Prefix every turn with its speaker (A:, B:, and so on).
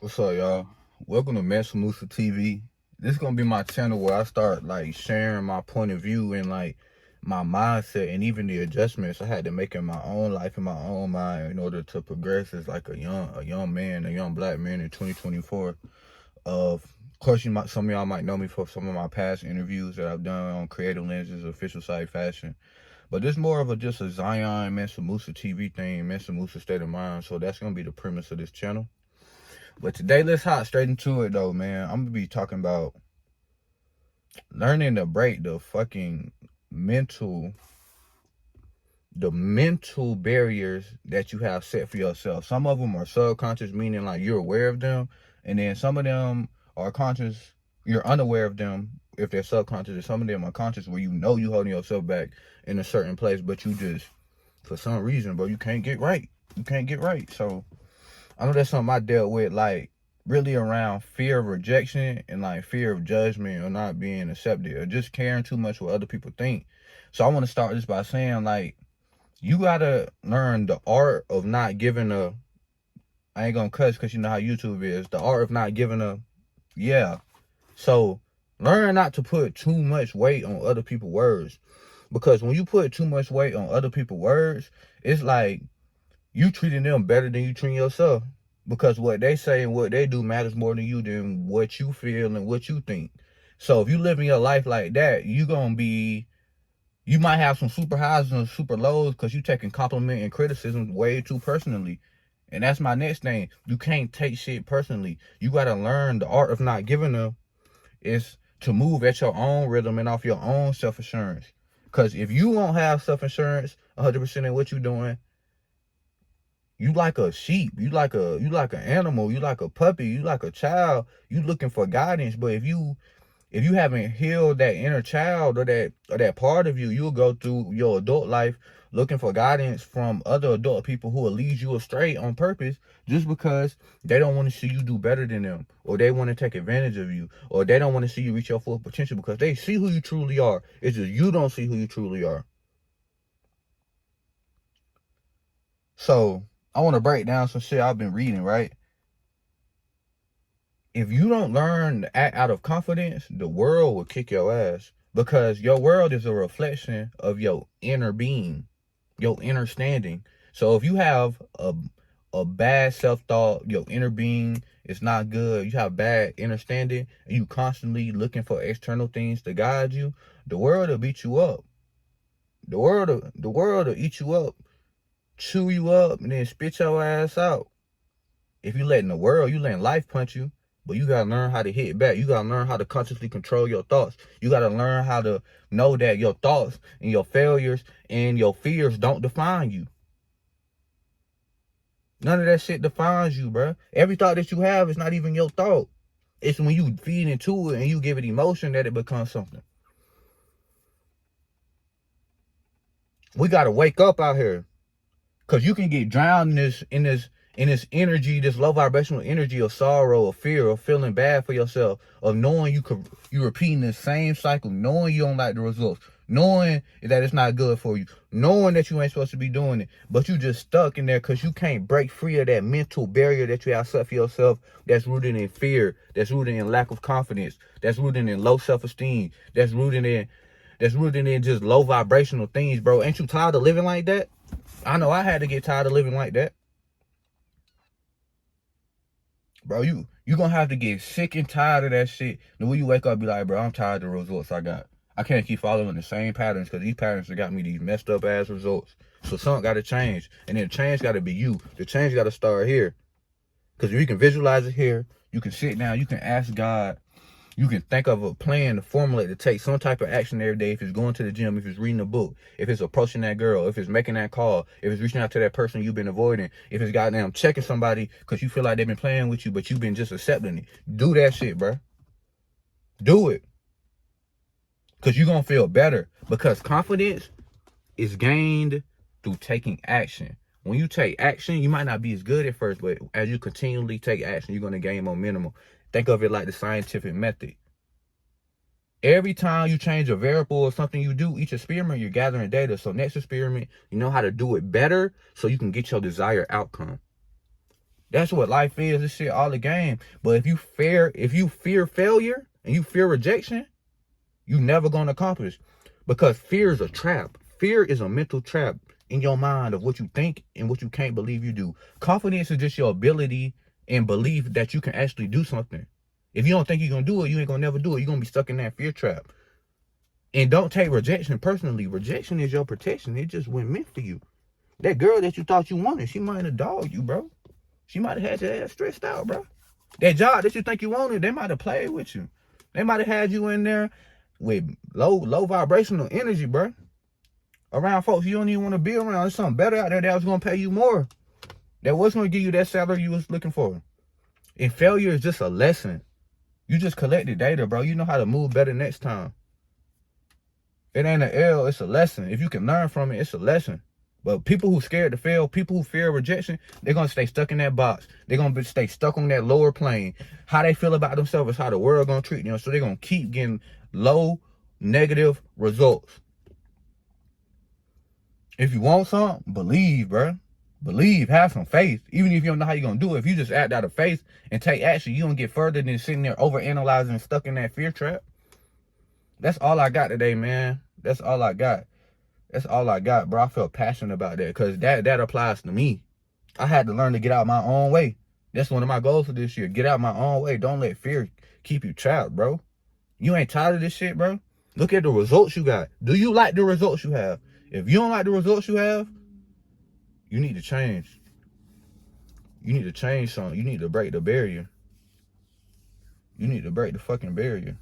A: What's up, y'all? Welcome to Mental Musa TV. This is gonna be my channel where I start sharing my point of view and my mindset and even the adjustments I had to make in my own life and my own mind in order to progress as like a young man, a young black man in 2024. Of course, some of y'all might know me for some of my past interviews that I've done on Creative Lenses, Official Site Fashion. But this more of just a Zion Mental Musa TV thing, Mental Musa State of Mind. So that's gonna be the premise of this channel. But today, let's hop straight into it, though, man. I'm gonna be talking about learning to break the fucking mental barriers that you have set for yourself. Some of them are subconscious, meaning like you're aware of them, and then some of them are conscious. You're unaware of them if they're subconscious, and some of them are conscious, where you know you holding yourself back in a certain place, but you just, for some reason, bro, you can't get right. You can't get right. So I know that's something I dealt with, really around fear of rejection and fear of judgment or not being accepted or just caring too much what other people think. So I want to start this by saying, you gotta learn the art of not giving a, I ain't gonna cuss because you know how YouTube is, the art of not giving a, yeah. So learn not to put too much weight on other people's words, because when you put too much weight on other people's words, it's like you treating them better than you treat yourself, because what they say and what they do matters more than you than what you feel and what you think. So if you living your life like that, you might have some super highs and super lows because you taking compliment and criticism way too personally. And that's my next thing. You can't take shit personally. You got to learn the art of not giving up is to move at your own rhythm and off your own self-assurance. Because if you won't have self-assurance 100% in what you're doing, you like a sheep, you like an animal, you like a puppy, you like a child, you looking for guidance. But if you haven't healed that inner child or that part of you, you'll go through your adult life looking for guidance from other adult people who will lead you astray on purpose, just because they don't want to see you do better than them, or they want to take advantage of you, or they don't want to see you reach your full potential because they see who you truly are. It's just you don't see who you truly are. So I want to break down some shit I've been reading, right? If you don't learn to act out of confidence, the world will kick your ass, because your world is a reflection of your inner being, your inner standing. So if you have a bad self-thought, your inner being is not good, you have bad inner standing, and you constantly looking for external things to guide you, the world will beat you up. The world will eat you up, chew you up, and then spit your ass out. If you letting the world, you letting life punch you. But you gotta learn how to hit back. You gotta learn how to consciously control your thoughts. You gotta learn how to know that your thoughts and your failures and your fears don't define you. None of that shit defines you, bro. Every thought that you have is not even your thought. It's when you feed into it and you give it emotion that it becomes something. We gotta wake up out here, cause you can get drowned in this energy, this low vibrational energy of sorrow, of fear, of feeling bad for yourself, of knowing you repeating the same cycle, knowing you don't like the results, knowing that it's not good for you, knowing that you ain't supposed to be doing it, but you just stuck in there because you can't break free of that mental barrier that you have set for yourself, that's rooted in fear, that's rooted in lack of confidence, that's rooted in low self-esteem, that's rooted in just low vibrational things, bro. Ain't you tired of living like that? I know I had to get tired of living like that. Bro, you gonna have to get sick and tired of that shit. And when you wake up, be like, bro, I'm tired of the results I got. I can't keep following the same patterns, because these patterns have got me these messed up ass results. So something gotta change. And then the change gotta be you. The change gotta start here. Because if you can visualize it here, you can sit down, you can ask God, you can think of a plan to formulate to take some type of action every day. If it's going to the gym, if it's reading a book, if it's approaching that girl, if it's making that call, if it's reaching out to that person you've been avoiding, if it's goddamn checking somebody because you feel like they've been playing with you, but you've been just accepting it. Do that shit, bro. Do it. Because you're going to feel better. Because confidence is gained through taking action. When you take action, you might not be as good at first, but as you continually take action, you're going to gain momentum. Think of it like the scientific method. Every time you change a variable or something you do, each experiment, you're gathering data. So next experiment, you know how to do it better so you can get your desired outcome. That's what life is. This shit all a game. But if you fear failure and you fear rejection, you never gonna accomplish. Because fear is a trap. Fear is a mental trap in your mind of what you think and what you can't believe you do. Confidence is just your ability and belief that you can actually do something. If you don't think you're gonna do it, you ain't gonna never do it. You're gonna be stuck in that fear trap. And don't take rejection personally. Rejection is your protection. It just wasn't meant for you. That girl that you thought you wanted, she might have dogged you, bro. She might have had your ass stressed out, bro. That job that you think you wanted, they might have played with you. They might have had you in there with low vibrational energy, bro. Around folks you don't even want to be around. There's something better out there that was going to pay you more. That was going to give you that salary you was looking for. And failure is just a lesson. You just collected data, bro. You know how to move better next time. It ain't an L, it's a lesson. If you can learn from it, it's a lesson. But people who scared to fail, people who fear rejection, they're going to stay stuck in that box. They're going to stay stuck on that lower plane. How they feel about themselves is how the world going to treat them. So they're going to keep getting low, negative results. If you want something, believe, bro. Believe, have some faith. Even if you don't know how you're going to do it, if you just act out of faith and take action, you don't get further than sitting there overanalyzing and stuck in that fear trap. That's all I got today, man. That's all I got. That's all I got, bro. I feel passionate about that because that applies to me. I had to learn to get out my own way. That's one of my goals for this year. Get out my own way. Don't let fear keep you trapped, bro. You ain't tired of this shit, bro? Look at the results you got. Do you like the results you have? If you don't like the results you have, you need to change. You need to change something. You need to break the barrier. You need to break the fucking barrier.